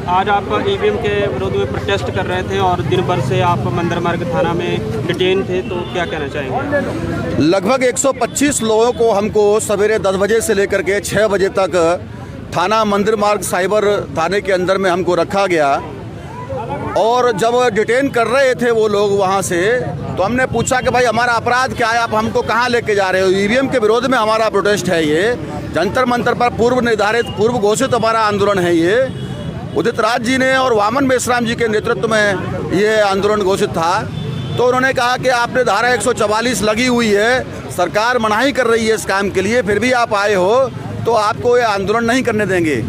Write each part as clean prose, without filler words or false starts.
आज आप ईवीएम के विरोध में प्रोटेस्ट कर रहे थे और दिन भर से आप मंदिर मार्ग थाना में डिटेन थे, तो क्या कहना चाहेंगे? लगभग 125 लोगों को हमको सवेरे 10 बजे से लेकर के 6 बजे तक थाना मंदिर मार्ग साइबर थाने के अंदर में हमको रखा गया। और जब डिटेन कर रहे थे वो लोग वहाँ से, तो हमने पूछा कि भाई हमारा अपराध क्या है, आप हमको कहाँ लेके जा रहे हो? ईवीएम के विरोध में हमारा प्रोटेस्ट है, ये जंतर मंतर पर पूर्व निर्धारित पूर्व घोषित हमारा आंदोलन है। ये उदित राज जी ने और वामन मेश्राम जी के नेतृत्व में ये आंदोलन घोषित था। तो उन्होंने कहा कि आपने धारा 144 लगी हुई है, सरकार मनाही कर रही है इस काम के लिए, फिर भी आप आए हो तो आपको ये आंदोलन नहीं करने देंगे।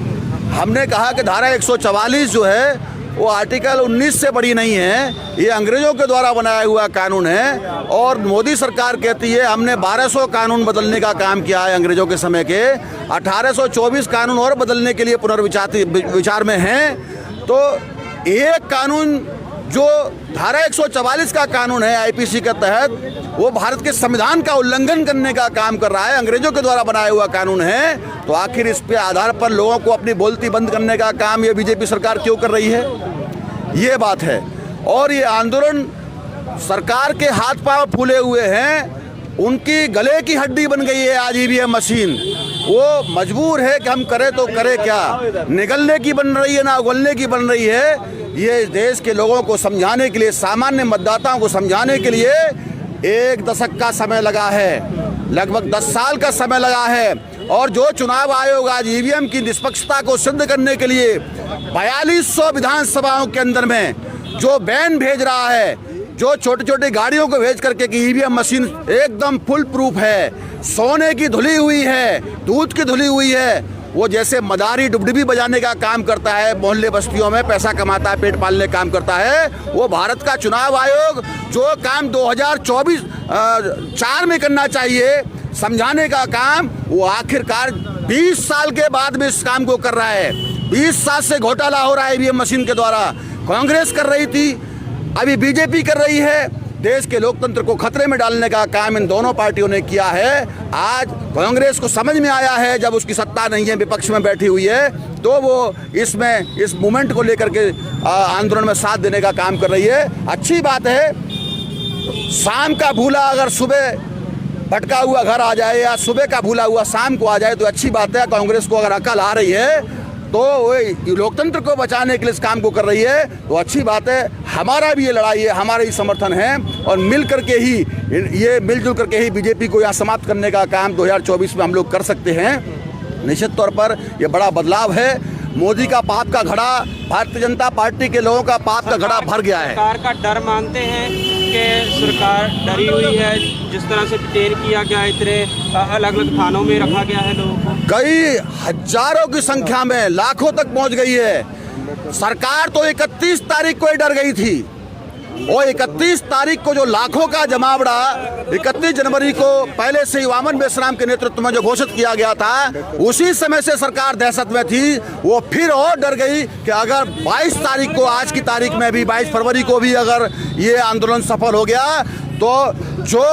हमने कहा कि धारा 144 जो है वो आर्टिकल 19 से बड़ी नहीं है, ये अंग्रेजों के द्वारा बनाया हुआ कानून है। और मोदी सरकार कहती है हमने 1200 कानून बदलने का काम किया है अंग्रेजों के समय के, 1824 कानून और बदलने के लिए पुनर्विचार में हैं। तो एक कानून जो धारा 144 का कानून है आईपीसी के तहत, वो भारत के संविधान का उल्लंघन करने का काम कर रहा है, अंग्रेजों के द्वारा बनाया हुआ कानून है। तो आखिर इस पे आधार पर लोगों को अपनी बोलती बंद करने का काम ये बीजेपी सरकार क्यों कर रही है, ये बात है। और ये आंदोलन सरकार के हाथ पांव फूले हुए हैं, उनकी गले की हड्डी बन गई है आज ईवीएम मशीन। वो मजबूर है कि हम करें तो करें क्या, निगलने की बन रही है ना उगलने की बन रही है। ये देश के लोगों को समझाने के लिए, सामान्य मतदाताओं को समझाने के लिए 1 दशक का समय लगा है, लगभग 10 साल का समय लगा है। और जो चुनाव आयोग आज ईवीएम की निष्पक्षता को सिद्ध करने के लिए 4200 विधानसभाओं के अंदर में जो बैन भेज रहा है, जो छोटी छोटी गाड़ियों को भेज करके कि ईवीएम मशीन एकदम फुल प्रूफ है, सोने की धुली हुई है, दूध की धुली हुई है, वो जैसे मदारी डुबडुबी बजाने का काम करता है, मोहल्ले बस्तियों में पैसा कमाता है, पेट पालने का काम करता है। वो भारत का चुनाव आयोग जो काम 2024 में करना चाहिए, समझाने का काम, वो आखिरकार 20 साल के बाद में इस काम को कर रहा है। 20 साल से घोटाला हो रहा है ईवीएम मशीन के द्वारा। कांग्रेस कर रही थी, अभी बीजेपी कर रही है। देश के लोकतंत्र को खतरे में डालने का काम इन दोनों पार्टियों ने किया है। आज कांग्रेस को समझ में आया है, जब उसकी सत्ता नहीं है, विपक्ष में बैठी हुई है, तो वो इसमें इस मूवमेंट को लेकर के आंदोलन में साथ देने का काम कर रही है। अच्छी बात है, शाम का भूला अगर सुबह भटका हुआ घर आ जाए, या सुबह का भूला हुआ शाम को आ जाए, तो अच्छी बात है। कांग्रेस को अगर अकल आ रही है तो वो लोकतंत्र को बचाने के लिए इस काम को कर रही है, तो अच्छी बात है। हमारा भी ये लड़ाई है, हमारा ही समर्थन है, और मिल करके ही, ये मिलजुल करके ही बीजेपी को यहाँ समाप्त करने का काम 2024 में हम लोग कर सकते हैं। निश्चित तौर पर ये बड़ा बदलाव है। मोदी का पाप का घड़ा, भारतीय जनता पार्टी के लोगों का पाप का घड़ा भर गया है। सरकार का डर मानते हैं कि सरकार डरी हुई है, जिस तरह से डिटेन किया गया है, इतने अलग अलग थानों में रखा गया है लोगों को, कई हजारों की संख्या में, लाखों तक पहुंच गई है। सरकार तो 31 तारीख को ही डर गई थी, और 31 तारीख को जो लाखों का जमावड़ा 31 जनवरी को पहले से ही वामन मेश्राम के नेतृत्व में जो घोषित किया गया था, उसी समय से सरकार दहशत में थी। वो फिर और डर गई कि अगर 22 तारीख को, आज की तारीख में भी 22 फरवरी को भी अगर ये आंदोलन सफल हो गया, तो जो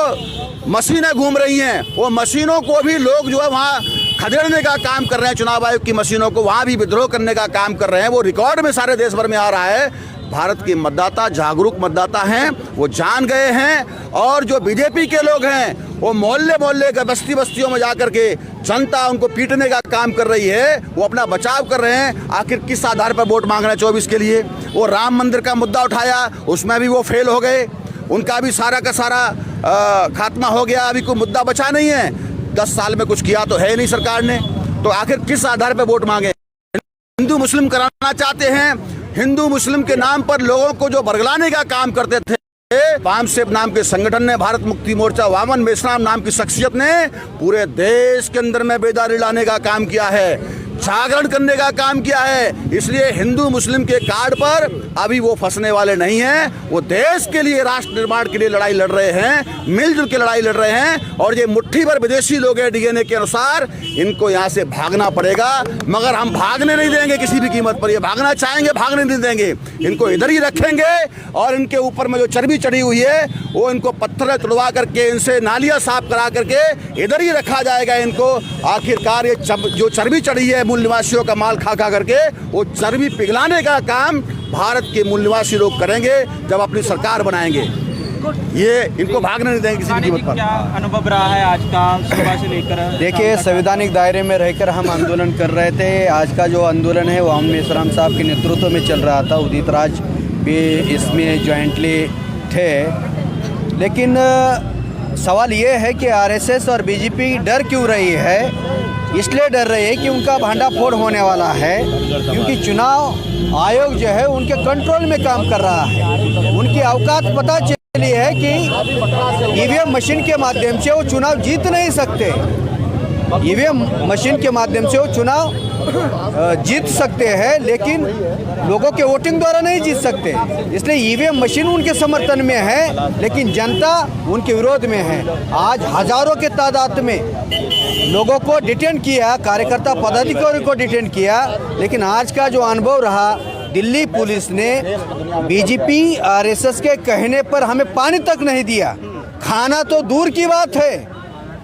मशीनें घूम रही हैं, वो मशीनों को भी लोग जो है वहाँ खदेड़ने का काम कर रहे हैं, चुनाव आयोग की मशीनों को वहाँ भी विद्रोह करने का काम कर रहे हैं। वो रिकॉर्ड में सारे देश भर में आ रहा है। भारत के मतदाता जागरूक मतदाता हैं, वो जान गए हैं। और जो बीजेपी के लोग हैं, वो मोहल्ले मोहल्ले के बस्ती बस्तियों में जाकर के जनता उनको पीटने का काम कर रही है, वो अपना बचाव कर रहे हैं। आखिर किस आधार पर वोट मांग रहे हैं 24 के लिए? वो राम मंदिर का मुद्दा उठाया, उसमें भी वो फेल हो गए, उनका भी सारा का सारा खात्मा हो गया, अभी कोई मुद्दा बचा नहीं है। 10 साल में कुछ किया तो है नहीं सरकार ने, तो आखिर किस आधार पर वोट मांगे? हिंदू मुस्लिम कराना चाहते हैं, हिंदू मुस्लिम के नाम पर लोगों को जो बरगलाने का काम करते थे, वामसेब नाम के संगठन ने, भारत मुक्ति मोर्चा, वामन मेश्राम नाम की शख्सियत ने पूरे देश के अंदर में बेदारी लाने का काम किया है, जागरण करने का काम किया है। इसलिए हिंदू मुस्लिम के कार्ड पर अभी वो फंसने वाले नहीं हैं। वो देश के लिए, राष्ट्र निर्माण के लिए लड़ाई लड़ रहे हैं, मिलजुल के लड़ाई लड़ रहे हैं। और ये मुट्ठी भर विदेशी लोग हैं डीएनए के अनुसार, इनको यहाँ से भागना पड़ेगा, मगर हम भागने नहीं देंगे किसी भी कीमत पर। ये भागना चाहेंगे, भागने नहीं देंगे, इनको इधर ही रखेंगे। और इनके ऊपर में जो चर्बी चढ़ी हुई है, वो इनको पत्थर तुड़वा करके, इनसे नालियाँ साफ करा करके इधर ही रखा जाएगा इनको। आखिरकार ये जो चर्बी चढ़ी है मूल निवासियों का माल खा खा करके वो चर्बी पिघलाने का काम भारत के मूल निवासी लोग करेंगे जब अपनी सरकार बनाएंगे। ये इनको भागने नहीं देंगे किसी भी कीमत पर। क्या अनुभव रहा है आज का सुबह से लेकर? देखिए, संवैधानिक दायरे में रहकर हम आंदोलन कर रहे थे। आज का जो आंदोलन है वो वामन मेश्राम साहब के नेतृत्व में चल रहा था। उदित राज भी इसमें जॉइंटली थे। लेकिन सवाल ये है कि आरएसएस और बीजेपी डर क्यों रही है? इसलिए डर रही है कि उनका भांडाफोड़ होने वाला है, क्योंकि चुनाव आयोग जो है उनके कंट्रोल में काम कर रहा है। उनकी औकात पता चली है कि ईवीएम मशीन के माध्यम से वो चुनाव जीत नहीं सकते। ईवीएम मशीन के माध्यम से वो चुनाव जीत सकते हैं, लेकिन लोगों के वोटिंग द्वारा नहीं जीत सकते। इसलिए ईवीएम मशीन उनके समर्थन में है, लेकिन जनता उनके विरोध में है। आज हजारों के तादाद में लोगों को डिटेन किया, कार्यकर्ता पदाधिकारियों को डिटेन किया। लेकिन आज का जो अनुभव रहा, दिल्ली पुलिस ने बीजेपी आरएसएस के कहने पर हमें पानी तक नहीं दिया। खाना तो दूर की बात है,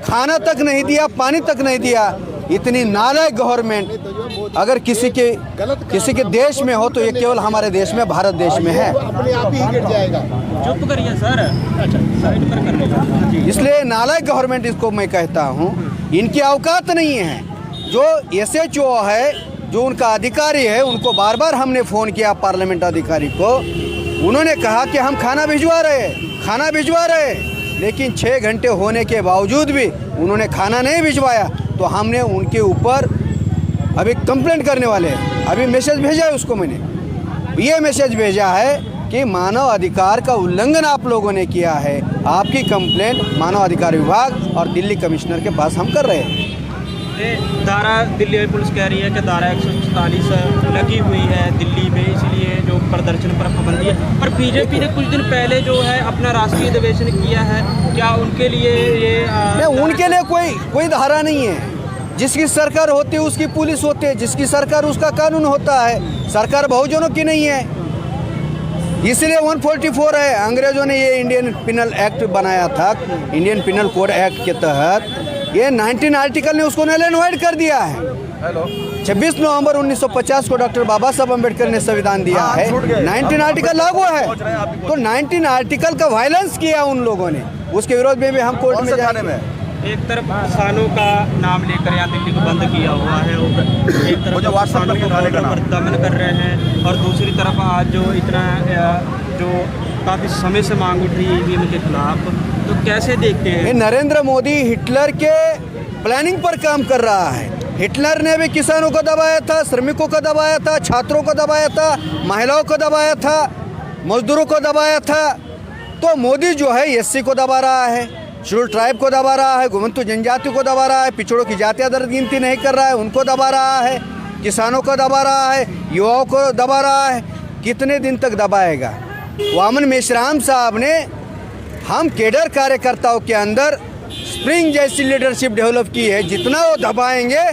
खाना तक नहीं दिया, पानी तक नहीं दिया। इतनी नालायक गवर्नमेंट अगर किसी के देश में हो तो ये केवल हमारे देश में, भारत देश में है। अपने आप ही गिर जाएगा। चुप करिए सर, साइड पर कर लीजिए। इसलिए नालायक गवर्नमेंट इसको मैं कहता हूँ। इनकी औकात नहीं है। जो एसएचओ है, जो उनका अधिकारी है, उनको बार बार हमने फ़ोन किया, पार्लियामेंट अधिकारी को। उन्होंने कहा कि हम खाना भिजवा रहे, लेकिन 6 घंटे होने के बावजूद भी उन्होंने खाना नहीं भिजवाया। तो हमने उनके ऊपर अभी कंप्लेंट करने वाले हैं। अभी मैसेज भेजा है उसको, मैंने ये मैसेज भेजा है कि मानव अधिकार का उल्लंघन आप लोगों ने किया है। आपकी कंप्लेंट मानव अधिकार विभाग और दिल्ली कमिश्नर के पास हम कर रहे हैं। धारा दिल्ली पुलिस कह रही है कि धारा 144 लगी हुई है दिल्ली में, इसलिए जो प्रदर्शन पर पाबंदी है। पर बीजेपी ने कुछ दिन पहले जो है अपना राष्ट्रीय अधिवेशन किया है, क्या उनके लिए ये नहीं, उनके लिए कोई धारा नहीं है। जिसकी सरकार होती है उसकी पुलिस होती है, जिसकी सरकार उसका कानून होता है। सरकार बहुजनों की नहीं है, इसलिए 144 है। अंग्रेजों ने ये इंडियन पिनल एक्ट बनाया था, इंडियन पिनल कोड एक्ट के तहत। ये 19 आर्टिकल ने उसको नल एंड वाइड कर दिया है। 26 नवंबर 1950 को डॉक्टर बाबा साहब अम्बेडकर ने संविधान दिया है। 19 आर्टिकल लागू है। तो 19 आर्टिकल का वायलेंस किया उन लोगों ने, उसके विरोध में भी हम कोर्ट में जाने। एक तरफ किसानों का नाम लेकर यहाँ दिल्ली को बंद किया हुआ है, और एक तरफ किसानों को बॉर्डर पर दमन कर रहे हैं, और दूसरी तरफ आज जो इतना जो काफ़ी समय से मांग उठ रही है ईवीएम के खिलाफ, तो कैसे देखते हैं? नरेंद्र मोदी हिटलर के प्लानिंग पर काम कर रहा है। हिटलर ने भी किसानों को दबाया था, श्रमिकों को दबाया था, छात्रों को दबाया था, महिलाओं को दबाया था, मजदूरों को दबाया था। तो मोदी जो है एससी को दबा रहा है, शेड्यूल ट्राइब को दबा रहा है, घुमंतु जनजाति को दबा रहा है, पिछड़ों की जातियाँ दर गिनती नहीं कर रहा है, उनको दबा रहा है, किसानों को दबा रहा है, युवाओं को दबा रहा है। कितने दिन तक दबाएगा? वामन मेश्राम साहब ने हम केडर कार्यकर्ताओं के अंदर स्प्रिंग जैसी लीडरशिप डेवलप की है। जितना वो दबाएंगे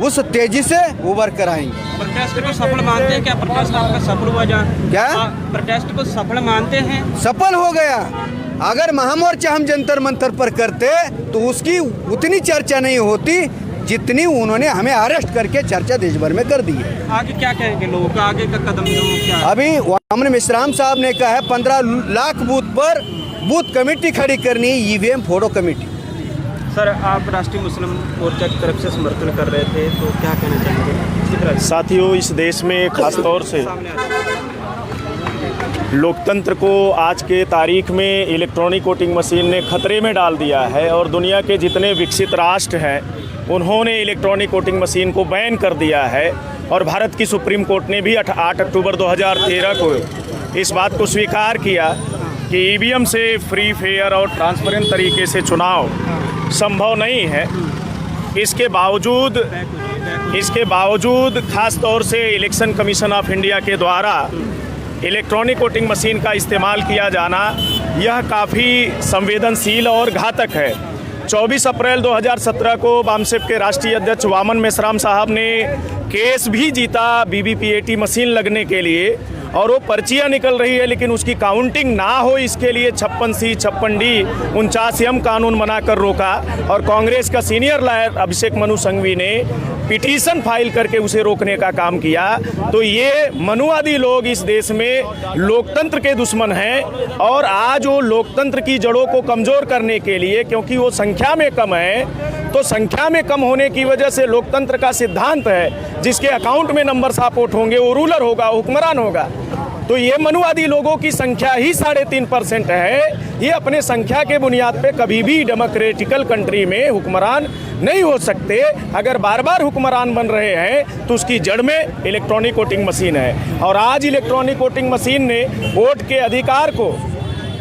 उस तेजी से उभर कर आएंगे। प्रोटेस्ट को सफल मानते हैं क्या? प्रोटेस्ट आपका सफल हुआ क्या? प्रोटेस्ट को सफल मानते हैं? सफल हो गया। अगर महामोर्चा हम जंतर मंतर पर करते तो उसकी उतनी चर्चा नहीं होती जितनी उन्होंने हमें अरेस्ट करके चर्चा देश भर में कर दी है। आगे क्या कहेंगे लोगों का? आगे का कदम क्या? अभी वामन मेश्राम साहब ने कहा है 15 लाख बूथ पर बूथ कमेटी खड़ी करनी, ईवीएम फोड़ो कमेटी। सर, आप राष्ट्रीय मुस्लिम मोर्चा की तरफ से समर्थन कर रहे थे, तो क्या कहना चाहेंगे? साथियों, इस देश में खासतौर से लोकतंत्र को आज के तारीख में इलेक्ट्रॉनिक वोटिंग मशीन ने खतरे में डाल दिया है, और दुनिया के जितने विकसित राष्ट्र हैं उन्होंने इलेक्ट्रॉनिक वोटिंग मशीन को बैन कर दिया है। और भारत की सुप्रीम कोर्ट ने भी 8 अक्टूबर 2013 को इस बात को स्वीकार किया कि ईवीएम से फ्री, फेयर और ट्रांसपेरेंट तरीके से चुनाव संभव नहीं है। इसके बावजूद खास तौर से इलेक्शन कमीशन ऑफ इंडिया के द्वारा इलेक्ट्रॉनिक वोटिंग मशीन का इस्तेमाल किया जाना यह काफ़ी संवेदनशील और घातक है। 24 अप्रैल 2017 को बामसेप के राष्ट्रीय अध्यक्ष वामन मेश्राम साहब ने केस भी जीता बीबीपीएटी मशीन लगने के लिए, और वो पर्चियाँ निकल रही है, लेकिन उसकी काउंटिंग ना हो इसके लिए 56C 56D 49M कानून बनाकर रोका। और कांग्रेस का सीनियर लॉयर अभिषेक मनु संघवी ने पिटीशन फाइल करके उसे रोकने का काम किया। तो ये मनुवादी लोग इस देश में लोकतंत्र के दुश्मन हैं, और आज वो लोकतंत्र की जड़ों को कमज़ोर करने के लिए, क्योंकि वो संख्या में कम है, तो संख्या में कम होने की वजह से लोकतंत्र का सिद्धांत है जिसके अकाउंट में नंबर सपोर्ट होंगे वो रूलर होगा, हुक्मरान होगा। तो ये मनुवादी लोगों की संख्या ही 3.5% है। ये अपने संख्या के बुनियाद पे कभी भी डेमोक्रेटिकल कंट्री में हुक्मरान नहीं हो सकते। अगर बार बार हुक्मरान बन रहे हैं तो उसकी जड़ में इलेक्ट्रॉनिक वोटिंग मशीन है। और आज इलेक्ट्रॉनिक वोटिंग मशीन ने वोट के अधिकार को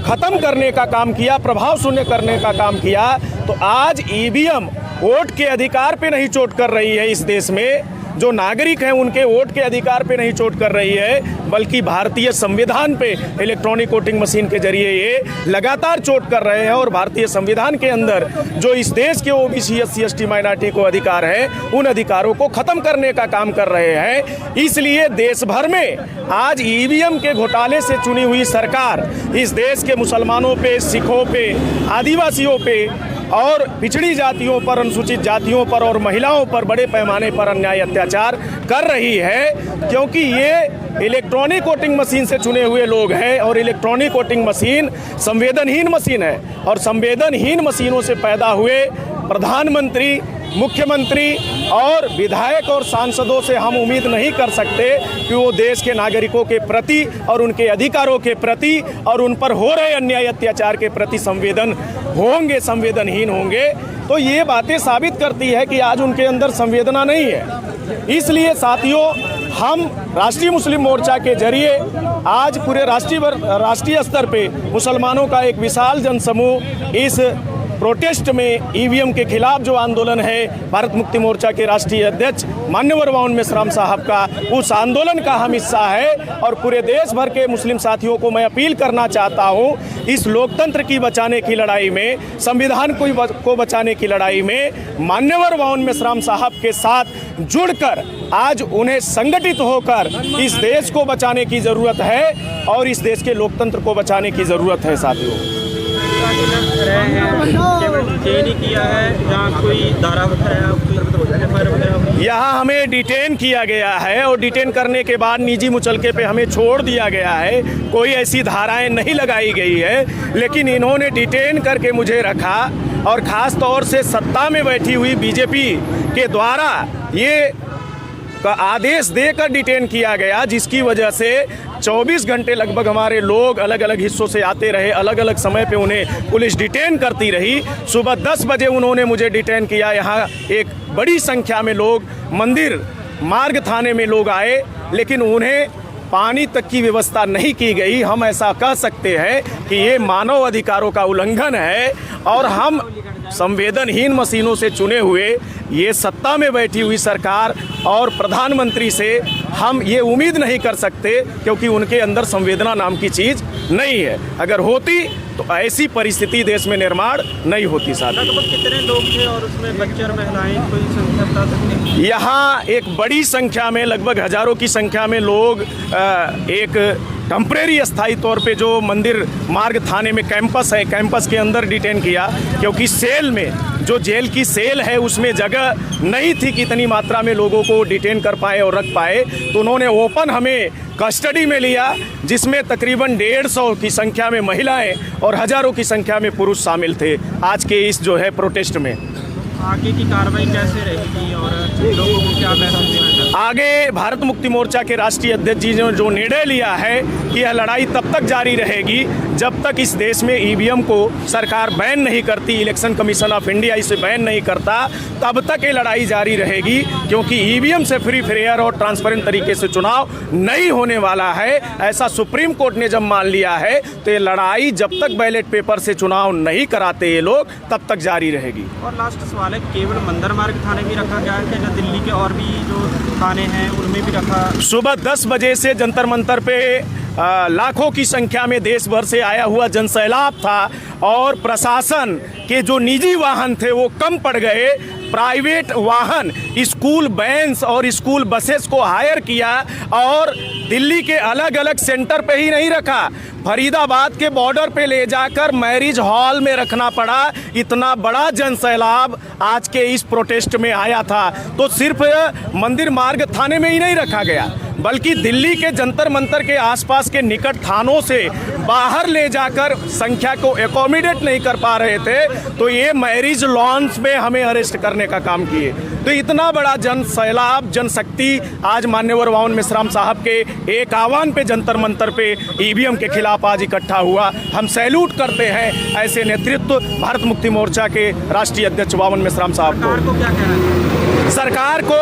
ख़त्म करने का काम किया, प्रभाव शून्य करने का काम किया। तो आज ईवीएम वोट के अधिकार पे नहीं चोट कर रही है, इस देश में जो नागरिक हैं उनके वोट के अधिकार पे नहीं चोट कर रही है, बल्कि भारतीय संविधान पे इलेक्ट्रॉनिक वोटिंग मशीन के जरिए ये लगातार चोट कर रहे हैं। और भारतीय संविधान के अंदर जो इस देश के ओबीसी SC ST माइनॉरिटी को अधिकार है, उन अधिकारों को खत्म करने का काम कर रहे हैं। इसलिए देश भर में आज ईवीएम के घोटाले से चुनी हुई सरकार इस देश के मुसलमानों पे, सिखों पे, आदिवासियों पे और पिछड़ी जातियों पर, अनुसूचित जातियों पर और महिलाओं पर बड़े पैमाने पर अन्याय अत्याचार कर रही है। क्योंकि ये इलेक्ट्रॉनिक वोटिंग मशीन से चुने हुए लोग हैं, और इलेक्ट्रॉनिक वोटिंग मशीन संवेदनहीन मशीन है। और संवेदनहीन मशीनों से पैदा हुए प्रधानमंत्री, मुख्यमंत्री और विधायक और सांसदों से हम उम्मीद नहीं कर सकते कि वो देश के नागरिकों के प्रति और उनके अधिकारों के प्रति और उन पर हो रहे अन्याय अत्याचार के प्रति संवेदनहीन होंगे। तो ये बातें साबित करती है कि आज उनके अंदर संवेदना नहीं है। इसलिए साथियों, हम राष्ट्रीय मुस्लिम मोर्चा के जरिए आज पूरे राष्ट्रीय स्तर पे मुसलमानों का एक विशाल जनसमूह इस प्रोटेस्ट में ईवीएम के खिलाफ जो आंदोलन है, भारत मुक्ति मोर्चा के राष्ट्रीय अध्यक्ष मान्यवर वाउन मेश्राम साहब का, उस आंदोलन का हम हिस्सा है। और पूरे देश भर के मुस्लिम साथियों को मैं अपील करना चाहता हूँ, इस लोकतंत्र की बचाने की लड़ाई में, संविधान को बचाने की लड़ाई में मान्यवर वाउन मेश्राम साहब के साथ जुड़कर आज उन्हें संगठित होकर इस देश को बचाने की ज़रूरत है और इस देश के लोकतंत्र को बचाने की ज़रूरत है। साथियों, रहे हैं केवल चेन ही किया है, जहाँ कोई धारा वगैरह यहाँ हमें डिटेन किया गया है, और डिटेन करने के बाद निजी मुचलके पे हमें छोड़ दिया गया है। कोई ऐसी धाराएं नहीं लगाई गई है, लेकिन इन्होंने डिटेन करके मुझे रखा, और ख़ास तौर से सत्ता में बैठी हुई बीजेपी के द्वारा ये का आदेश देकर डिटेन किया गया, जिसकी वजह से 24 घंटे लगभग हमारे लोग अलग अलग हिस्सों से आते रहे, अलग अलग समय पे उन्हें पुलिस डिटेन करती रही। सुबह 10 बजे उन्होंने मुझे डिटेन किया। यहाँ एक बड़ी संख्या में लोग मंदिर मार्ग थाने में लोग आए, लेकिन उन्हें पानी तक की व्यवस्था नहीं की गई। हम ऐसा कह सकते हैं कि ये मानव अधिकारों का उल्लंघन है, और हम संवेदनहीन मशीनों से चुने हुए ये सत्ता में बैठी हुई सरकार और प्रधानमंत्री से हम ये उम्मीद नहीं कर सकते, क्योंकि उनके अंदर संवेदना नाम की चीज़ नहीं है। अगर होती तो ऐसी परिस्थिति देश में निर्माण नहीं होती। साथ कितने लोग थे और उसमें बच्चे और महिलाएं, कोई संख्या बता सकते हैं? यहाँ एक बड़ी संख्या में, लगभग हजारों की संख्या में लोग एक टेम्परेरी अस्थायी तौर पे जो मंदिर मार्ग थाने में कैंपस है, कैंपस के अंदर डिटेन किया, क्योंकि सेल में, जो जेल की सेल है उसमें जगह नहीं थी कि इतनी मात्रा में लोगों को डिटेन कर पाए और रख पाए। तो उन्होंने ओपन हमें कस्टडी में लिया, जिसमें तकरीबन 150 की संख्या में महिलाएं और हजारों की संख्या में पुरुष शामिल थे आज के इस जो है प्रोटेस्ट में। आगे की कार्रवाई कैसे रहेगी और लोगों को क्या मैसेज देना चाहते हैं? आगे भारत मुक्ति मोर्चा के राष्ट्रीय अध्यक्ष जी ने जो निर्णय लिया है कि यह लड़ाई तब तक जारी रहेगी जब तक इस देश में ईवीएम को सरकार बैन नहीं करती, इलेक्शन कमीशन ऑफ इंडिया इसे बैन नहीं करता, तब तक ये लड़ाई जारी रहेगी। क्योंकि ईवीएम से फ्री, फेयर और ट्रांसपेरेंट तरीके से चुनाव नहीं होने वाला है, ऐसा सुप्रीम कोर्ट ने जब मान लिया है, तो ये लड़ाई जब तक बैलेट पेपर से चुनाव नहीं कराते ये लोग, तब तक जारी रहेगी। और लास्ट सवाल है, केवल मंदिर मार्ग थाने में रखा गया है या दिल्ली के और भी जो थाने हैं उनमें भी रखा? सुबह 10 बजे से जंतर मंतर पे लाखों की संख्या में देश भर से आया हुआ जनसैलाब था, और प्रशासन के जो निजी वाहन थे वो कम पड़ गए, प्राइवेट वाहन, स्कूल वैन्स और स्कूल बसेस को हायर किया और दिल्ली के अलग अलग सेंटर पे ही नहीं रखा, फरीदाबाद के बॉर्डर पे ले जाकर मैरिज हॉल में रखना पड़ा। इतना बड़ा जनसैलाब आज के इस प्रोटेस्ट में आया था। तो सिर्फ मंदिर मार्ग थाने में ही नहीं रखा गया, बल्कि दिल्ली के जंतर मंतर के आसपास के निकट थानों से बाहर ले जाकर संख्या को एकोमोडेट नहीं कर पा रहे थे, तो ये मैरिज लॉन्स में हमें अरेस्ट करने का काम किए। तो इतना बड़ा जन सैलाब, जनशक्ति आज मान्यवर वामन मेश्राम साहब के एक आह्वान पे जंतर मंतर पे ईवीएम के खिलाफ आज इकट्ठा हुआ। हम सैल्यूट करते हैं ऐसे नेतृत्व भारत मुक्ति मोर्चा के राष्ट्रीय अध्यक्ष वामन मेश्राम साहब को। क्या कहना है? सरकार को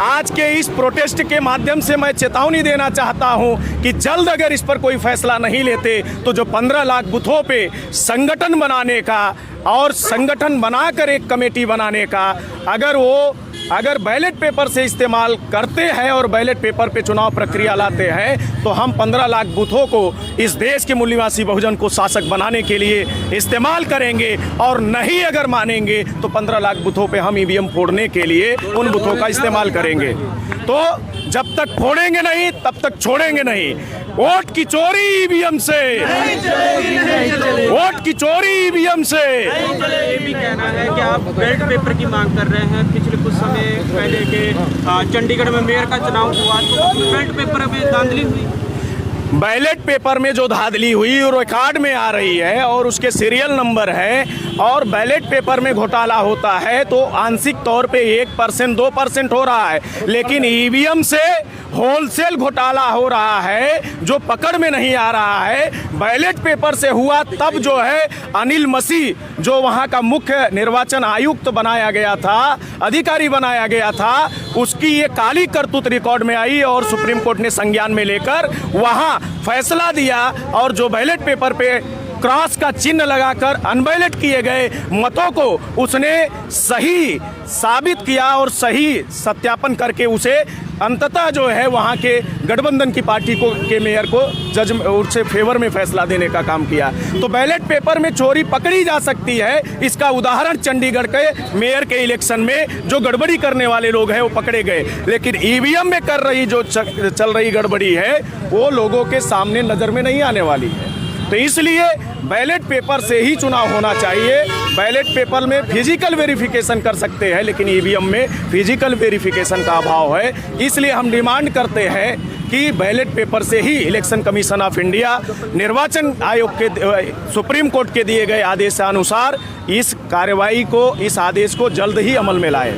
आज के इस प्रोटेस्ट के माध्यम से मैं चेतावनी देना चाहता हूं कि जल्द अगर इस पर कोई फैसला नहीं लेते तो जो 15 लाख बूथों पे संगठन बनाने का और संगठन बनाकर एक कमेटी बनाने का अगर बैलेट पेपर से इस्तेमाल करते हैं और बैलेट पेपर पे चुनाव प्रक्रिया लाते हैं तो हम 15 लाख बूथों को इस देश के मूल्यवासी बहुजन को शासक बनाने के लिए इस्तेमाल करेंगे, और नहीं अगर मानेंगे तो 15 लाख बूथों पे हम ईवीएम फोड़ने के लिए उन बूथों का इस्तेमाल करेंगे। तो जब तक फोड़ेंगे नहीं तब तक छोड़ेंगे नहीं। वोट की चोरी ईवीएम से, वोट की चोरी ईवीएम से। ये भी कहना है कि आप बैलेट पेपर की मांग कर रहे हैं। पिछले कुछ समय पहले के चंडीगढ़ में मेयर का चुनाव हुआ तो बैलेट पेपर में धांधली हुई। बैलेट पेपर में जो धांधली हुई और रिकॉर्ड में आ रही है और उसके सीरियल नंबर है, और बैलेट पेपर में घोटाला होता है तो आंशिक तौर पे 1% 2% हो रहा है, लेकिन ईवीएम से होलसेल घोटाला हो रहा है जो पकड़ में नहीं आ रहा है। बैलेट पेपर से हुआ तब जो है अनिल मसीह जो वहाँ का मुख्य निर्वाचन आयुक्त बनाया गया था, अधिकारी बनाया गया था, उसकी ये काली करतूत रिकॉर्ड में आई और सुप्रीम कोर्ट ने संज्ञान में लेकर वहाँ फैसला दिया, और जो बैलेट पेपर पे क्रॉस का चिन्ह लगाकर अनबैलेट किए गए मतों को उसने सही साबित किया और सही सत्यापन करके उसे अंततः जो है वहाँ के गठबंधन की पार्टी को के मेयर को जज उससे फेवर में फैसला देने का काम किया। तो बैलेट पेपर में चोरी पकड़ी जा सकती है। इसका उदाहरण चंडीगढ़ के मेयर के इलेक्शन में जो गड़बड़ी करने वाले लोग हैं वो पकड़े गए, लेकिन ईवीएम में कर रही जो चल रही गड़बड़ी है वो लोगों के सामने नज़र में नहीं आने वाली है। तो इसलिए बैलेट पेपर से ही चुनाव होना चाहिए। बैलेट पेपर में फिजिकल वेरिफिकेशन कर सकते हैं, लेकिन ईवीएम में फिजिकल वेरिफिकेशन का अभाव है। इसलिए हम डिमांड करते हैं कि बैलेट पेपर से ही इलेक्शन कमीशन ऑफ इंडिया निर्वाचन आयोग के सुप्रीम कोर्ट के दिए गए आदेशानुसार इस कार्रवाई को, इस आदेश को जल्द ही अमल में लाए।